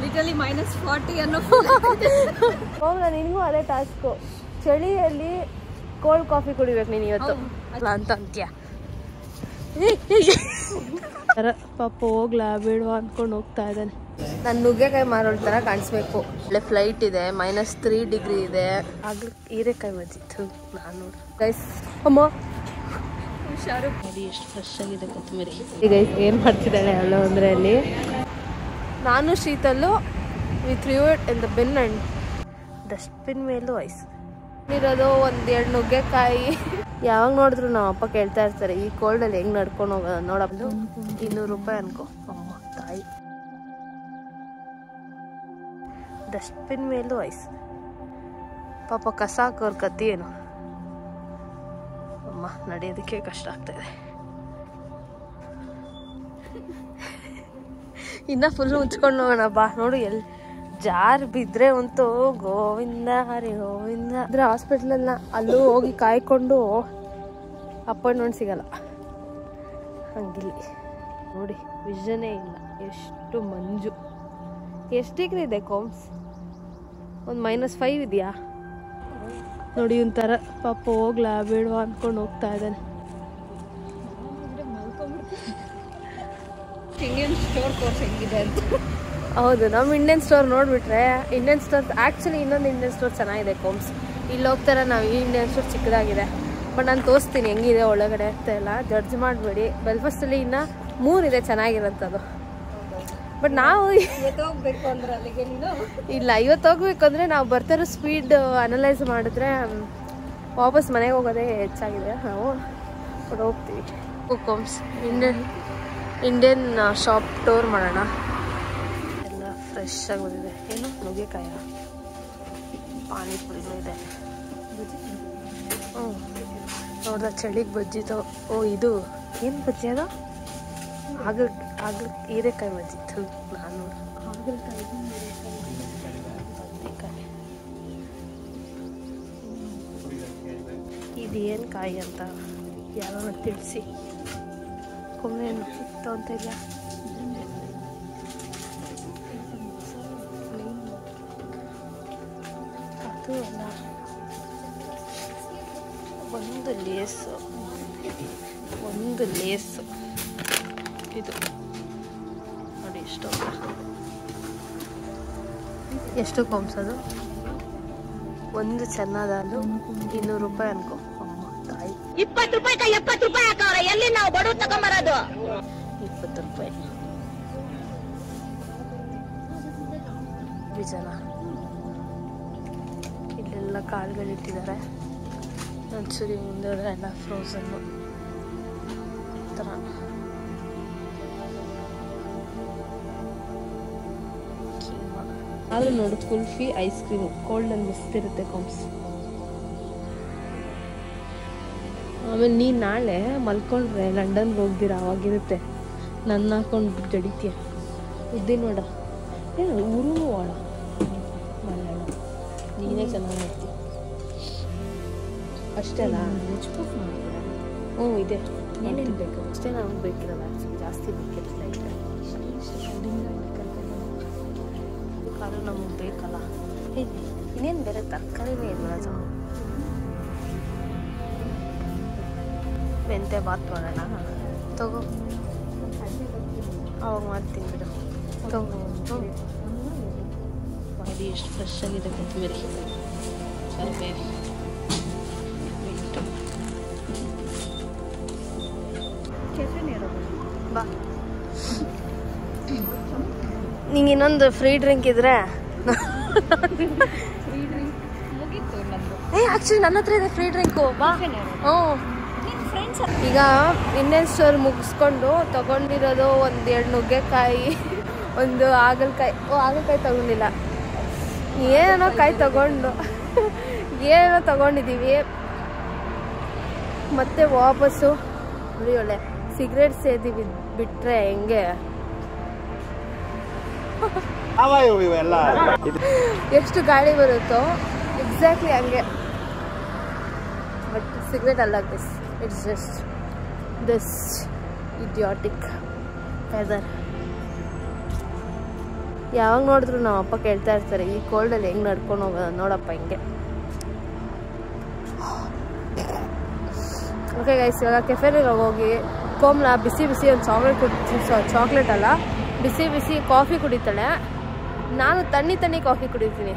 Literally -40 ಅನ್ನೋ ನಿನಗೂ ಅದೇ ಟಾಸ್ಕು. ಚಳಿಯಲ್ಲಿ ಕೋಲ್ಡ್ ಕಾಫಿ ಕುಡಿಬೇಕು ನೀನು ಇವತ್ತು ಅಂತ ಅಂತ್ಯ. ಪಾಪ ಹೋಗ್ಲಾ ಬೇಡವಾ ಅಂದ್ಕೊಂಡು ಹೋಗ್ತಾ ಇದ್ದಾನೆ. ನಾನು ನುಗ್ಗೆಕಾಯಿ ಮಾರೋಳ್ ಥರ ಕಾಣಿಸ್ಬೇಕು. ಒಳ್ಳೆ ಫ್ಲೈಟ್ ಇದೆ, -3 ಡಿಗ್ರಿ ಇದೆ. ಆಗ್ಲೂ ಹೀರೆಕಾಯಿ ಬಜ್ಜಿತ್ತು ನಾನು ಗೈಸ್. ಅಮ್ಮ ಹುಷಾರು ನೋಡಿ ಎಷ್ಟು ಫ್ರೆಶ್ ಆಗಿದೆ ಕೊತ್ತಂಬರಿ. ಗೈಸ್ ಏನು ಮಾಡ್ತಿದ್ದಾಳೆ ಅವಳು ಅಂದರೆ ಅಲ್ಲಿ ನಾನು ಶೀತಲ್ಲು we threw it in the bin and dustbin ಮೇಲೂ ಐಸ್ ಇರೋದು. 1-2 ನುಗ್ಗೆಕಾಯಿ. ಯಾವಾಗ ನೋಡಿದ್ರು ನಮ್ಮ ಅಪ್ಪ ಕೇಳ್ತಾ ಇರ್ತಾರೆ ಈ ಕೋಲ್ಡಲ್ಲಿ ಹೆಂಗ್ ನಡ್ಕೊಂಡು ಹೋಗೋದು ನೋಡೋದು. 200 ರೂಪಾಯಿ ಅನ್ಕೋ. ಅಮ್ಮ ತಾಯಿ, ಡಸ್ಟ್ಬಿನ್ ಮೇಲೂ ಐಸ್. ಪಾಪ ಕಸ ಹಾಕೋರ್ ಕತ್ತಿ ಏನು. ಅಮ್ಮ ನಡೆಯೋದಕ್ಕೆ ಕಷ್ಟ ಆಗ್ತಾಯಿದೆ. ಇನ್ನ ಫುಲ್ ಮುಚ್ಕೊಂಡು ಹೋಗೋಣ ಬಾ. ನೋಡು ಎಲ್ಲಿ ಜಾರ್ ಬಿದ್ರೆ ಅಂತೂ ಗೋವಿಂದ ಹರಿ ಗೋವಿಂದ. ಅಂದ್ರೆ ಹಾಸ್ಪಿಟ್ಲಲ್ಲ ಅಲ್ಲೂ ಹೋಗಿ ಕಾಯ್ಕೊಂಡು ಅಪಾಯಿಂಟ್ಮೆಂಟ್ ಸಿಗಲ್ಲ. ಹಂಗಿಲ್ಲಿ ನೋಡಿ ವಿಷನೇ ಇಲ್ಲ. ಎಷ್ಟು ಮಂಜು. ಎಷ್ಟು ಡಿಗ್ರಿ ಇದೆ ಕೋಮ್ಸ್? ಒಂದು -5 ಇದೆಯಾ ನೋಡಿ. ಒಂಥರ ಪಾಪ ಹೋಗ್ಲಾ ಬೇಡವಾ ಅಂದ್ಕೊಂಡು ಹೋಗ್ತಾ ಇದ್ದಾನೆ. ಇಂಡಿಯನ್ ಸ್ಟೋರ್ ಕೋರ್ಸ್ ಹೆಂಗಿದೆ ಅಂತ. ಹೌದು, ನಮ್ಮ ಇಂಡಿಯನ್ ಸ್ಟೋರ್ ನೋಡಿಬಿಟ್ರೆ ಇಂಡಿಯನ್ ಸ್ಟೋರ್ ಆ್ಯಕ್ಚುಲಿ ಇನ್ನೊಂದು ಇಂಡಿಯನ್ ಸ್ಟೋರ್ ಚೆನ್ನಾಗಿದೆ ಕೋಮ್ಸ್. ಇಲ್ಲಿ ಹೋಗ್ತಾರೆ ನಾವು. ಈ ಇಂಡಿಯನ್ ಸ್ಟೋರ್ ಚಿಕ್ಕದಾಗಿದೆ. ಬಟ್ ನಾನು ತೋರಿಸ್ತೀನಿ ಹೆಂಗಿದೆ ಒಳಗಡೆ ಅಂತ ಎಲ್ಲ. ಜಡ್ಜ್ ಮಾಡಬೇಡಿ. ಬೆಲ್ಫಾಸ್ಟಲ್ಲಿ ಇನ್ನೂ 3 ಇದೆ ಚೆನ್ನಾಗಿರೋಂಥದ್ದು. ಬಟ್ ನಾವು ಇವತ್ತು ಹೋಗ್ಬೇಕು ಅಂದ್ರೆ ಅಲ್ಲಿಗೆ ನೀನು ಇಲ್ಲ, ಇವತ್ತು ಹೋಗ್ಬೇಕು ಅಂದರೆ ನಾವು ಬರ್ತಾರೋ ಸ್ಪೀಡ್ ಅನಲೈಸ್ ಮಾಡಿದ್ರೆ ವಾಪಸ್ ಮನೆಗೆ ಹೋಗೋದೇ ಹೆಚ್ಚಾಗಿದೆ. ನಾವು ಕೂಡ ಹೋಗ್ತೀವಿ. ಕೋಮ್ಸ್ ಇಂಡಿಯನ್ ಶಾಪ್ ಟೂರ್ ಮಾಡೋಣ. ಎಲ್ಲ ಫ್ರೆಶ್ ಆಗಿ ಬಂದಿದೆ. ಏನು ನುಗ್ಗೆಕಾಯ, ಪಾನಿಪುರಿನೂ ಇದೆ. ಹ್ಞೂ ನೋಡ್ದ ಚಳಿಗೆ ಬಜ್ಜಿತ್ತು. ಓ ಇದು ಏನು ಬಜ್ಜಿ ಅದು? ಆಗ್ಲಿ ಹೀರೆಕಾಯಿ ಬಜ್ಜಿತ್ತು ನಾನು. ಬದನೆಕಾಯಿ ಇದೇನು ಕಾಯಿ ಅಂತ ಯಾರೋ ತಿಳಿಸಿ. ಕೊಮ್ಮೇನು ಇತ್ತು ಅಂತ ಇಲ್ಲ. ಅದು ಅಲ್ಲ, ಒಂದು ಲೇಸು ಇದು ನೋಡಿ. ಎಷ್ಟು ಕೊಂಬ್ಸೋದು? ಒಂದು ಚೆನ್ನದಾಲು 200 ರೂಪಾಯಿ ಅನ್ಕೋ. ಅಮ್ಮ ತಾಯಿ, 20 ರೂಪಾಯಿ 70 ರೂಪಾಯಿ ಹಾಕವ್ರೆ. ಎಲ್ಲಿ ನಾವು ಬಡವ್ರು ತಗೊಂಬರೋದು? 20 ರೂಪಾಯಿ ಬೀಜನ. ಇಲ್ಲೆಲ್ಲ ಕಾಳುಗಳಿಟ್ಟಿದ್ದಾರೆ. ಒಂಚೂರಿ ಮುಂದೆ ಹೋದ್ರೆ ಎಲ್ಲ ಫ್ರೋಝನ್ನು ಥರ. ಆದರೂ ನೋಡು ಕುಲ್ಫಿ, ಐಸ್ ಕ್ರೀಮು ಕೋಲ್ಡಲ್ಲಿ ಮಸ್ತ್ ಇರುತ್ತೆ ಕಾಮ್ಸ್. ಆಮೇಲೆ ನೀನು ನಾಳೆ ಮಲ್ಕೊಂಡ್ರೆ ಲಂಡನ್ಗೆ ಹೋಗ್ದಿರ ಅವಾಗಿರುತ್ತೆ. ನನ್ನ ಹಾಕೊಂಡು ಜಡಿತೀಯ ಉದ್ದಿನ ವಡ. ಏನು ಊರೂ ವಾಡ ಮಲಯಾಳ. ನೀನೇ ಚೆನ್ನಾಗಿ ಮಾಡ್ತೀಯ ಅಷ್ಟೇ ಅಲ್ಲ. ಹ್ಞೂ ಇದೆ. ಏನೇನು ಬೇಕು ಅಷ್ಟೇ. ನಮ್ಗೆ ಬೇಕಿರಲ್ಲ ಆ್ಯಕ್ಚುಲಿ, ಜಾಸ್ತಿ ಬೇಕಿರಲ್ಲ. ಕಾಲು ನಮಗೆ ಬೇಕಲ್ಲ. ಇನ್ನೇನು ಬೇರೆ ತರಕಾರಿನೇ ಇಲ್ವಲ್ಲ. ಮೆಂತೆ ಬಾತ್ ಮಾಡೋಣ. ತಗೋ, ಅವಾಗ ಮಾಡ್ತೀನಿ ಬಿಡು. ತಗೋ ಮಾಡಿ. ಎಷ್ಟು ಫ್ರೆಶ್ ಆಗಿದೆ ಕೊತ್ತಂಬರಿ. ಬಾ, ನಿಂಗೆ ಇನ್ನೊಂದು ಫ್ರೀ ಡ್ರಿಂಕ್ ಇದ್ರೆ. ಆ್ಯಕ್ಚುಲಿ ನನ್ನ ಹತ್ರ ಇದೆ ಫ್ರೀ ಡ್ರಿಂಕು. ಬಾ. ಹ್ಞೂ, ಈಗ ಇಂಡಿಯನ್ ಸ್ಟೋರ್ ಮುಗಿಸ್ಕೊಂಡು ತಗೊಂಡಿರೋದು 1-2 ನುಗ್ಗೆಕಾಯಿ, ಒಂದು ಹಾಗಲಕಾಯಿ. ಹಾಗಲಕಾಯಿ ತಗೊಂಡಿಲ್ಲ, ಏನೋ ಕಾಯಿ ಏನೋ ತಗೊಂಡಿದ್ದೀವಿ. ಮತ್ತೆ ವಾಪಸ್ಸು ನೋಡಿ. ಒಳ್ಳೆ ಸಿಗರೇಟ್ ಸೇದಿ ಬಿಟ್ರೆ ಹೆಂಗೆ ಎಷ್ಟು ಗಾಳಿ ಬರುತ್ತೋ ಎಕ್ಸಾಕ್ಟ್ಲಿ ಹಂಗೆ. ಬಟ್ ಸಿಗರೇಟ್ ಅಲ್ಲ this, it's just this idiotic weather. ಯಾವಾಗ ನೋಡಿದ್ರು ನಮ್ಮ ಅಪ್ಪ ಕೇಳ್ತಾ ಇರ್ತಾರೆ ಈ ಕೋಲ್ಡಲ್ಲಿ ಹೆಂಗೆ ನಡ್ಕೊಂಡು ಹೋಗೋದು ನೋಡಪ್ಪ ಹಿಂಗೆ. ಓಕೆ ಗೈಸ್, ಇವಾಗ ಕೆಫೆಗೆ ಹೋಗಿ ಕೋಮ್ಲಾ ಬಿಸಿ ಬಿಸಿ ಒಂದು ಚಾಕ್ಲೇಟ್ ಅಲ್ಲ ಬಿಸಿ ಬಿಸಿ ಕಾಫಿ ಕುಡಿತಾಳೆ. ನಾನು ತಣ್ಣಿ ಕಾಫಿ ಕುಡಿತೀನಿ.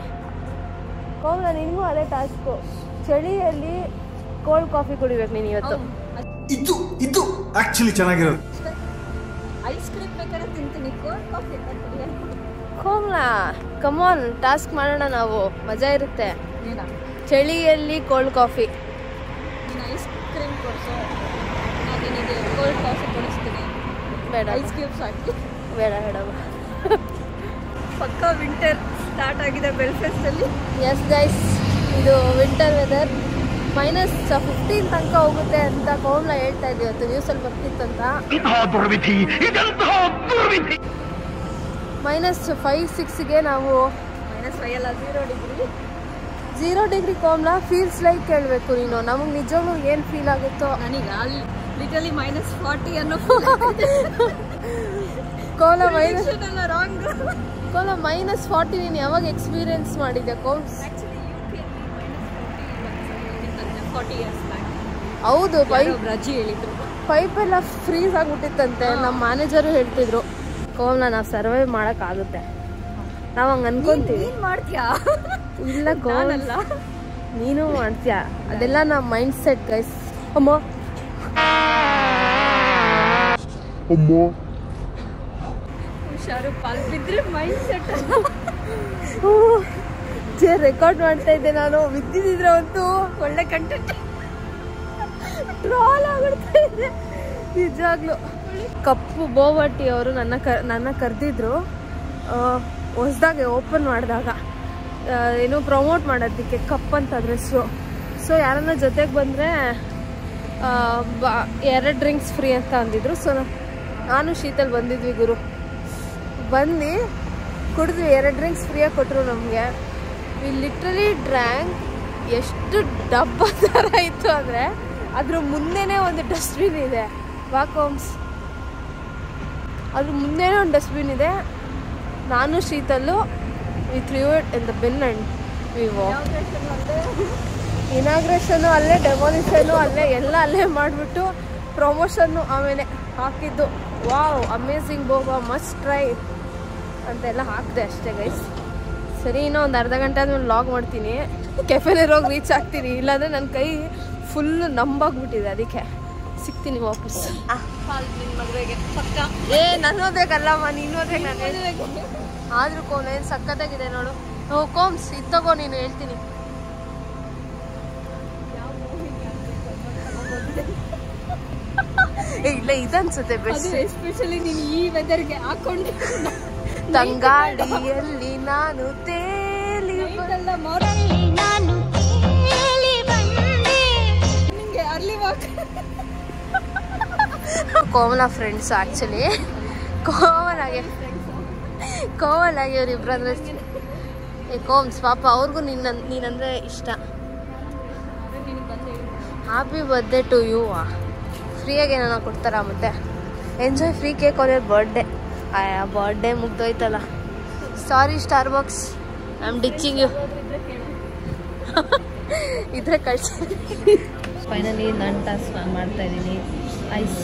ಕೋಮ್ಲಾ ನಿನಗೂ ಅದೇ ಟಾಸ್ಕು, ಚಳಿಯಲ್ಲಿ ಕೋಲ್ಡ್ ಕಾಫಿ ಕುಡಿಬೇಕು ನೀನು ಇವತ್ತು. ಇದು ಆಕ್ಚುಲಿ ಚೆನ್ನಾಗಿರೋದು. ಐಸ್ ಕ್ರೀಮ್ ಬೇಕಾದ್ರೆ ತಿಂತೀನಿ, ಕೋಲ್ಡ್ ಕಾಫಿ ಕೋಮ್ಲಾ ಕಮಾನ್ ಟಾಸ್ಕ್ ಮಾಡೋಣ ನಾವು, ಮಜಾ ಇರುತ್ತೆ. ಚಳಿಯಲ್ಲಿ ಕೋಲ್ಡ್ ಕಾಫಿ. ನೀನು ಐಸ್ ಕ್ರೀಮ್ ಕೊಡಿಸು, ನಾನು ನಿನಗೆ ಕೋಲ್ಡ್ ಕಾಫಿ ಕೊಡಿಸ್ತೀನಿ. ಬೇಡ ಐಸ್ ಕ್ಯೂಬ್ಸ್ ಹಾಕಿ. ಬೇಡ ಪಕ್ಕ ವಿಂಟರ್ ಸ್ಟಾರ್ಟ್ ಆಗಿದೆ ಬೆಲ್ಫೆಸ್ಟಲ್ಲಿ. ಎಸ್ ಗೈಸ್, ಇದು ವಿಂಟರ್ ವೆದರ್. -15 ತನಕ ಹೋಗುತ್ತೆ ಅಂತ ಕೋಮ್ಲಾ ಹೇಳ್ತಾ ಇದ್ವಿ, ಇವತ್ತು ನ್ಯೂಸಲ್ಲಿ ಬರ್ತಿತ್ತಂತ. -5-6ಗೆ ನಾವು -5 ಅಲ್ಲ 0 degree. 0 degree Komla feels like ಕೇಳಬೇಕು ನೀನು. ನಮಗೆ ನಿಜವಾಗ್ಲೂ ಏನು ಫೀಲ್ ಆಗುತ್ತೋ. ನನಗೆ ಅಲ್ಲಿ ಲಿಟರಲಿ -40 ಅನ್ನೋ ಕೋಲ ರಾಂಗ್. ಕೋಲ -40 ನೀನು ಯಾವಾಗ ಎಕ್ಸ್ಪೀರಿಯನ್ಸ್ ಮಾಡಿದ್ದೆ ಕೋಮ್ಸ್? ಹೌದು, ಪೈಪೆಲ್ಲ ಫ್ರೀಸ್ ಆಗಿಬಿಟ್ಟಿತ್ತಂತೆ. ನಮ್ಮ ಮ್ಯಾನೇಜರು ಹೇಳ್ತಿದ್ರು ಕೋಮ್ಲಾ ನಾವು ಸರ್ವೈವ್ ಮಾಡೋಕ್ಕಾಗುತ್ತೆ, ನಾವು ಹಂಗೆ ಅನ್ಕೊಂತೀವಿ. ಮಾಡ್ತೀಯಾ? ಇಲ್ಲ ಕೋಮಲ್ಲ, ನೀನು ಮಾಡ್ತೀಯ. ಅದೆಲ್ಲ ನಮ್ಮ ಮೈಂಡ್ ಸೆಟ್ ಗೈಸ್. ಅಮ್ಮ ಹುಷಾರು, ಪಾಲ್ ಬಿದ್ರೆ ಮೈಂಡ್ ಸೆಟ್. ರೆಕಾರ್ಡ್ ಮಾಡ್ತಾ ಇದ್ದೆ ನಾನು, ಬಿದ್ದಿದ್ರೆ ಅಂತೂ ಒಳ್ಳೆ ಕಂಟೆಂಟ್ ಟ್ರಾಲ್ ಆಗ್ಬಿಡ್ತಾ ಇದ್ದೆ ನಿಜವಾಗ್ಲು. ಕಪ್ಪು ಬೋವಟ್ಟಿ ಅವರು ನನ್ನ ಕರೆದಿದ್ರು ಹೊಸದಾಗೆ ಓಪನ್ ಮಾಡಿದಾಗ, ಏನು ಪ್ರಮೋಟ್ ಮಾಡೋದಕ್ಕೆ ಕಪ್ ಅಂತ ಅದ್ರ ಹೆಸರು. ಸೊ ಯಾರನ್ನ ಜೊತೆಗೆ ಬಂದರೆ 2 ಡ್ರಿಂಕ್ಸ್ ಫ್ರೀ ಅಂತ ಅಂದಿದ್ರು. ಸೊ ನಾನು ಶೀತಲ್ ಬಂದಿದ್ವಿ ಗುರು, ಬಂದು ಕುಡಿದ್ವಿ. 2 ಡ್ರಿಂಕ್ಸ್ ಫ್ರೀಯಾಗಿ ಕೊಟ್ಟರು ನಮಗೆ. We literally drank. ಎಷ್ಟು ಡಬ್ಬ ಥರ ಇತ್ತು ಅಂದರೆ ಅದ್ರ ಮುಂದೆನೇ ಒಂದು ಡಸ್ಟ್ಬಿನ್ ಇದೆ. ವಾಕೋಮ್ಸ್ ಅದ್ರ ಮುಂದೆನೇ ಒಂದು ಡಸ್ಟ್ಬಿನ್ ಇದೆ. ನಾನು ಶೀತಲ್ಲು we threw it in the bin and we walk. Inauguration ಅಲ್ಲೇ, ಡೆಮೋಲಿಷನ್ನು ಅಲ್ಲೇ, ಎಲ್ಲ ಅಲ್ಲೇ ಮಾಡಿಬಿಟ್ಟು ಪ್ರಮೋಷನ್ನು ಆಮೇಲೆ ಹಾಕಿದ್ದು. Wow amazing boba, must try ಅಂತೆಲ್ಲ ಹಾಕಿದೆ ಅಷ್ಟೇ ಗೈಸ್. ಸರಿ, ಇನ್ನೂ ಒಂದು ಅರ್ಧ ಗಂಟೆ ಆದಮೇಲೆ ಲಾಗ್ ಮಾಡ್ತೀನಿ. ಕೆಫೆನೇರೋಗಿ ರೀಚ್ ಆಗ್ತೀನಿ, ಇಲ್ಲಾಂದರೆ ನನ್ನ ಕೈ ಫುಲ್ಲು ನಂಬಾಗ್ಬಿಟ್ಟಿದೆ. ಅದಕ್ಕೆ ಸಿಗ್ತೀನಿ ವಾಪಸ್. ನಿನ್ನ ಮದುವೆಗೆ ಪಕ್ಕ. ನಾನು ಓದ್ಬೇಕಲ್ಲಮ್ಮ, ನೀನು ಓದ್ಬೇಕು. ನಾನು ಆದ್ರೂ ಕೋಮ್ ಏನು ಸಕ್ಕತ್ತಾಗಿದೆ ನೋಡು. ಕೋಮ್ಸ್ ಇದು ತಗೋ, ನೀನು ಹೇಳ್ತೀನಿ. ಇಲ್ಲ ಇದನ್ಸುತ್ತೆ ಬೆಸ್ಟ್. ಎಸ್ಪೆಷಲಿ ನೀನು ಈ ವೆದರ್ಗೆ ಹಾಕೊಂಡು ತಂಗಾಳಿಯಲ್ಲಿ ನಾನು ತೇಲಿ ನಾನು ಕೇಳಿ ಬಂದೆ. ನಿಂಗೆ ಅರ್ಲಿ ವಾಕ್. ಕೋಮಲ ಫ್ರೆಂಡ್ಸ್ ಆ್ಯಕ್ಚುಲಿ ಕೋಮಲ್ ಆಗಿ ಇವರಿಬ್ಬರಂದ್ರೆ ಕೋಮ್ಸ್ ಪಾಪ ಅವ್ರಿಗೂ ನೀನಂದರೆ ಇಷ್ಟ. Happy birthday to you. ಫ್ರೀಯಾಗಿ ಏನಾರ ಕೊಡ್ತಾರ? ಮತ್ತೆ ಎಂಜಾಯ್ ಫ್ರೀ ಕೇಕ್ ಅವ್ರ ಬರ್ಡೇ. ಬರ್ಡೇ ಮುಗ್ದೋಯ್ತಲ್ಲ. Sorry Starbucks, I am ditching you. ಇದ್ರೆ ಕಳ್ಸಿ. ಫೈನಲಿ ನನ್ನ ಟಾಸ್ಕ್ ನಾನು ಮಾಡ್ತಾಯಿದ್ದೀನಿ. ಐಸ್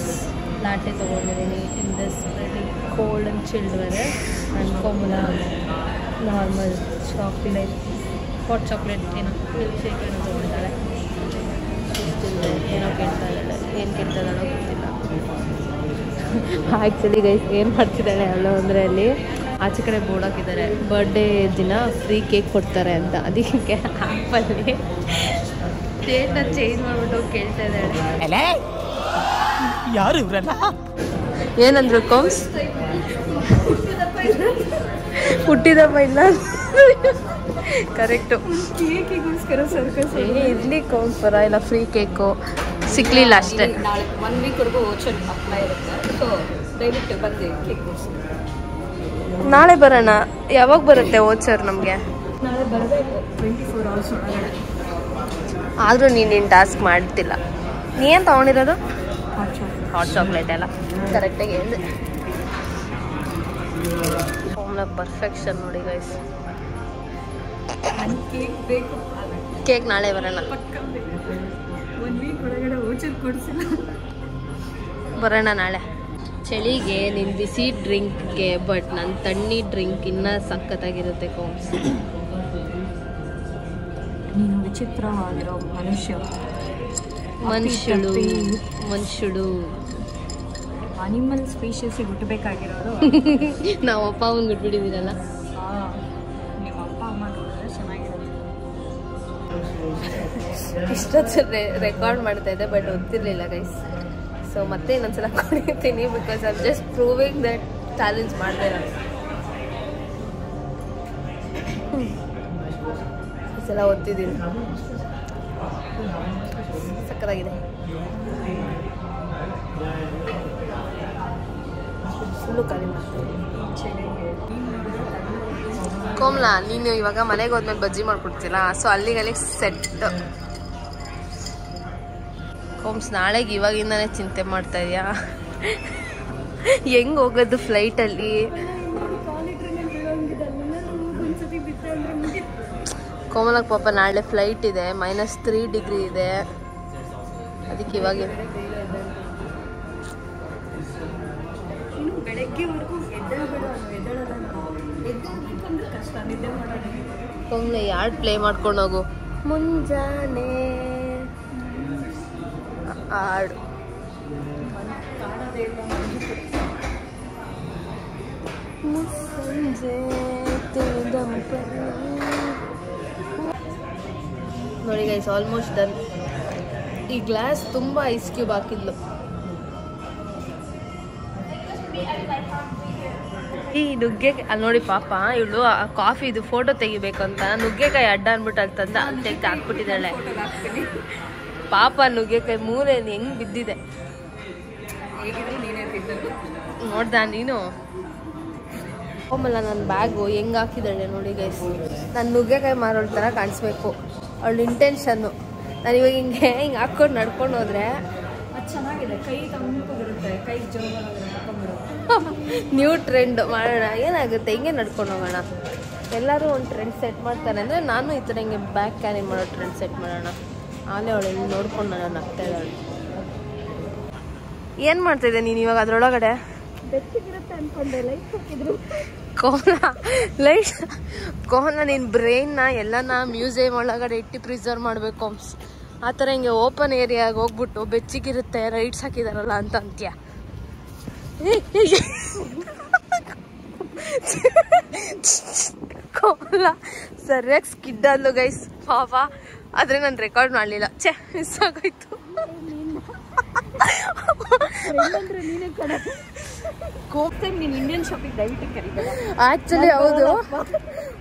ಲಾಟೆ ತೊಗೊಂಡಿದ್ದೀನಿ in this very cold and chilled weather. And Komala normal chocolate, hot chocolate ಏನೋ ಮಿಲ್ಕ್ ಶೇಕ್ ಏನೋ ತೊಗೊಂಡಿದ್ದಾಳೆ. ಏನೋ ಕೇಳ್ತಾ ಇದ್ದಾಳೆ, ಏನು ಕೇಳ್ತಾ ಇದ್ದಾಳೋ ಗೊತ್ತಿಲ್ಲ. ಆ್ಯಕ್ಚುಲಿ ಗೈಸ್ ಏನು ಮಾಡ್ತಿದ್ದಾಳೆ ಅವಳು ಅಂದರೆ, ಅಲ್ಲಿ ಆಚೆ ಕಡೆ ಬೋರ್ಡ್ ಹಾಕಿದ್ದಾರೆ ಬರ್ಡೇ ದಿನ ಫ್ರೀ ಕೇಕ್ ಕೊಡ್ತಾರೆ ಅಂತ. ಅದಕ್ಕೆ ಆ್ಯಪಲ್ಲಿ ಡೇಟ್ನ ಚೇಂಜ್ ಮಾಡಿಬಿಟ್ಟು ಕೇಳ್ತಾ ಇದ್ದಾಳೆ. ಯಾರು ಇವ್ರಲ್ಲ? ಏನಂದ್ರು ಕೋಮ್ಸ್? ಹುಟ್ಟಿದಪ್ಪ ಇಲ್ಲ ಕರೆಕ್ಟು. ಕೇಕಿಗೋಸ್ಕರ ಸರ್ಕಸ್ ಇರಲಿ ಕೋಮ್ಸ್, ಪರ ಇಲ್ಲ. ಫ್ರೀ ಕೇಕು ಸಿಕ್ಕಲಿಲ್ಲ ಅಷ್ಟೇ. ನಾಳೆ 1 ವೀಕ್ವರೆಗೂ ಓಚರ್ ಅಪ್ಲೈ ಇರುತ್ತೆ. ಸೊ ದಯವಿಟ್ಟು ಬಂದು ಕೇಕ್ ಕೊಡಿಸಿ. ನಾಳೆ ಬರೋಣ. ಯಾವಾಗ ಬರುತ್ತೆ ಓಚರ್ ನಮಗೆ? ನಾಳೆ ಬರಬೇಕು 24 hours ಒಳಗಡೆ. ಆದರೂ ನೀನು ಟಾಸ್ಕ್ ಮಾಡ್ತಿಲ್ಲ. ನೀನು ತೊಗೊಂಡಿರೋದು ಹಾಟ್ ಚಾಕ್ಲೇಟ್ ಎಲ್ಲ ಕರೆಕ್ಟಾಗಿ ಹೇಳಿದೆ. ಕೋಮಲ ಪರ್ಫೆಕ್ಷನ್ ನೋಡಿ ಗೈಸ್. ಕೇಕ್ ಬೇಕು, ಕೇಕ್ ನಾಳೆ ಬರೋಣ, ಒಂದು ವೀಕ್ ಒಳಗಡೆ ವೋಚರ್ ಕೊಡಿಸಿಲ್ಲ, ಬರೋಣ ನಾಳೆ. ಚಳಿಗೆ ನಿನ್ನ ಬಿಸಿ ಡ್ರಿಂಕ್ಗೆ ಬಟ್ ನನ್ನ ತಣ್ಣಿ ಡ್ರಿಂಕ್ ಇನ್ನೂ ಸಖತ್ತಾಗಿರುತ್ತೆ ಕೋಮ್ಸ್. ನೀನು ವಿಚಿತ್ರವಾಗಿರೋ ಮನುಷ್ಯಳು ಅನಿಮಲ್ ಸ್ಪೀಷೀಸಿಗೆ ಹುಟ್ಟಬೇಕಾಗಿರೋದು. ನಾವು ಅಪ್ಪ ಅಮ್ಮನ ಬಿಟ್ಬಿಟ್ಟಿದ್ದೀರಲ್ಲ. ನಿಮ್ಮ ಅಪ್ಪ ಅಮ್ಮ ನೋಡಿದ್ರೆ ಚೆನ್ನಾಗಿರುತ್ತೆ. ಇಷ್ಟೊತ್ತು ರೆಕಾರ್ಡ್ ಮಾಡ್ತಾ ಇದ್ದೆ ಬಟ್ ಗೊತ್ತಿರಲಿಲ್ಲ ಗೈಸ್. ಸೊ ಮತ್ತೆ ಇನ್ನೊಂದ್ಸಲ ಕೊಡ್ತೀನಿ because I just proving that challenge ಮಾಡಿದೆ ನಾನು. ಈ ಸಲ ಓದ್ತಿದ್ದೀನಿ, ಸಕ್ಕತ್ತಾಗಿದೆ. ಫುಲ್ಲು ಖಾಲಿ ಮಾಡ್ತೀನಿ. ಕೋಮಲ ನೀನು ಇವಾಗ ಮನೆಗೆ ಹೋದ್ಮೇಲೆ ಬಜ್ಜಿ ಮಾಡ್ಕೊಡ್ತಿಲ್ಲ, ಸೊ ಅಲ್ಲಿಗೆ ಸೆಟ್. ಕೋಮ್ಸ್ ನಾಳೆಗೆ ಇವಾಗಿಂದಾನೇ ಚಿಂತೆ ಮಾಡ್ತಾ ಇದೆಯಾ ಹೆಂಗೆ ಹೋಗೋದು ಫ್ಲೈಟಲ್ಲಿ? ಕೋಮಲಕ್ಕೆ ಪಾಪ ನಾಳೆ ಫ್ಲೈಟ್ ಇದೆ, -3 ಡಿಗ್ರಿ ಇದೆ, ಅದಕ್ಕೆ ಇವಾಗ ಕೋಮಲ ಯಾರ್ಡ್ ಪ್ಲೇ ಮಾಡ್ಕೊಂಡು ಹೋಗು. ಮುಂಜಾನೆ ಹಾಡು ನೋಡಿ ಗೈಸ್, ಆಲ್ಮೋಸ್ಟ್ ಡನ್. ಈ ಗ್ಲಾಸ್ ತುಂಬ ಐಸ್ ಕ್ಯೂಬ್ ಹಾಕಿದ್ಲು. ಈ ನುಗ್ಗೆಕಾಯಿ ಅಲ್ಲಿ ನೋಡಿ ಪಾಪ, ಇವಳು ಕಾಫಿದು ಫೋಟೋ ತೆಗಿಬೇಕಂತ ನುಗ್ಗೆಕಾಯಿ ಅಡ್ಡ ಅಂದ್ಬಿಟ್ಟು ಅಲ್ಲಿ ತಂದ ತೆಗ್ದು ಹಾಕ್ಬಿಟ್ಟಿದ್ದಾಳೆ. ಪಾಪ ನುಗ್ಗೆಕಾಯಿ ಮೂಲೆ ಹೆಂಗ್ ಬಿದ್ದಿದೆ ನೋಡ್ದ ನೀನು? ಕೋಮಲ ನನ್ನ ಬ್ಯಾಗು ಹೆಂಗೆ ಹಾಕಿದ್ದಾಳೆ ನೋಡಿ ಗೈಸ್. ನಾನು ನುಗ್ಗೆಕಾಯಿ ಮಾರೋಳ ಥರ ಕಾಣಿಸ್ಬೇಕು ಅವಳ ಇಂಟೆನ್ಷನ್ನು. ನಾನು ಇವಾಗ ಹಿಂಗೆ ಹಾಕ್ಕೊಂಡು ನಡ್ಕೊಂಡು ಹೋದ್ರೆ ಅದು ಚೆನ್ನಾಗಿದೆ, ಕೈ ತಂಪಗಿರುತ್ತೆ, ಕೈ ಜೋರಾಗಿರುತ್ತೆ. ನ್ಯೂ ಟ್ರೆಂಡ್ ಮಾಡೋಣ, ಏನಾಗುತ್ತೆ ಹಿಂಗೆ ನಡ್ಕೊಂಡು ಹೋಗೋಣ. ಎಲ್ಲರೂ ಒಂದು ಟ್ರೆಂಡ್ ಸೆಟ್ ಮಾಡ್ತಾರೆ ಅಂದರೆ ನಾನು ಈ ಥರ ಹಿಂಗೆ ಬ್ಯಾಗ್ ಕ್ಯಾರಿ ಮಾಡೋ ಟ್ರೆಂಡ್ ಸೆಟ್ ಮಾಡೋಣ. ಆಮೇಲೆ ಅವಳು ನೋಡ್ಕೊಂಡು ನಾನು ಆಗ್ತಾ ಇದ್ದಾಳೆ. ಏನು ಮಾಡ್ತಾಯಿದ್ದೆ ನೀನು ಇವಾಗ ಅದರೊಳಗಡೆ? ಬೆಚ್ಚಗಿರುತ್ತೆ ಅನ್ಕೊಂಡೆ, ಲೈಟ್ ಹಾಕಿದ್ರು. ಕೋಮಲ ನಿನ್ನ ಬ್ರೈನ್ನ ಎಲ್ಲನ ಮ್ಯೂಸಿಯಂ ಒಳಗಡೆ ಇಟ್ಟು ಪ್ರಿಸರ್ವ್ ಮಾಡಬೇಕು. ಆ ಥರ ಹಿಂಗೆ ಓಪನ್ ಏರಿಯಾಗೆ ಹೋಗ್ಬಿಟ್ಟು ಬೆಚ್ಚಗಿರುತ್ತೆ ರೈಟ್ಸ್ ಹಾಕಿದಾರಲ್ಲ ಅಂತ ಅಂತ್ಯ. ಕೋಮಲ ಸರಿಯಾಗಿ ಸ್ಕಿಡ್ ಅಂದ್ಲು ಗೈಸ್ ಪಾಪ, ಆದರೆ ನಾನು ರೆಕಾರ್ಡ್ ಮಾಡಲಿಲ್ಲ. ಮಿಸ್ ಆಗೋಯ್ತು. ಆ್ಯಕ್ಚುಲಿ ಹೌದು,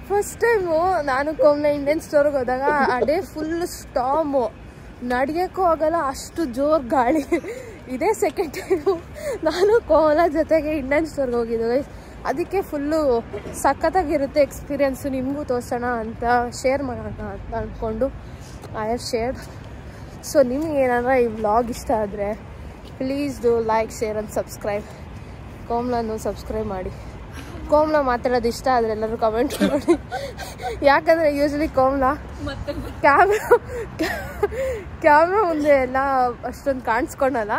ಫಸ್ಟ್ ಟೈಮು ನಾನು ಕೋಮಲ ಇಂಡಿಯನ್ ಸ್ಟೋರ್ಗೆ ಹೋದಾಗ ಅದೇ ಫುಲ್ ಸ್ಟಾಮು, ನಡಿಯೋಕ್ಕೂ ಆಗಲ್ಲ, ಅಷ್ಟು ಜೋರು ಗಾಳಿ. ಇದೇ ಸೆಕೆಂಡ್ ಟೈಮು ನಾನು ಕೋಮಲ ಜೊತೆಗೆ ಇಂಡಿಯನ್ ಸ್ಟೋರ್ಗೆ ಹೋಗಿದ್ದು ಗೈಸ್. ಅದಕ್ಕೆ ಫುಲ್ಲು ಸಖತ್ತಾಗಿರುತ್ತೆ ಎಕ್ಸ್ಪೀರಿಯೆನ್ಸು, ನಿಮಗೂ ತೋರಿಸೋಣ ಅಂತ ಶೇರ್ ಮಾಡೋಣ ಅಂತ ಅಂದ್ಕೊಂಡು ಐ ಹ್ಯಾವ್ ಶೇರ್ಡ್. ಸೊ ನಿಮ್ಗೆ ಏನಾರ ಈ ವ್ಲಾಗ್ ಇಷ್ಟ ಆದರೆ please do like, share and subscribe. ಕೋಮಲನ್ನು ಸಬ್ಸ್ಕ್ರೈಬ್ ಮಾಡಿ. ಕೋಮಲ ಮಾತಾಡೋದು ಇಷ್ಟ ಆದರೆ ಎಲ್ಲರೂ ಕಮೆಂಟ್ ಮಾಡಿ. ಯಾಕಂದರೆ ಯೂಶ್ವಲಿ ಕೋಮಲ ಕ್ಯಾಮ್ರಾ ಮುಂದೆ ಎಲ್ಲ ಅಷ್ಟೊಂದು ಕಾಣಿಸ್ಕೊಳಲ್ಲ.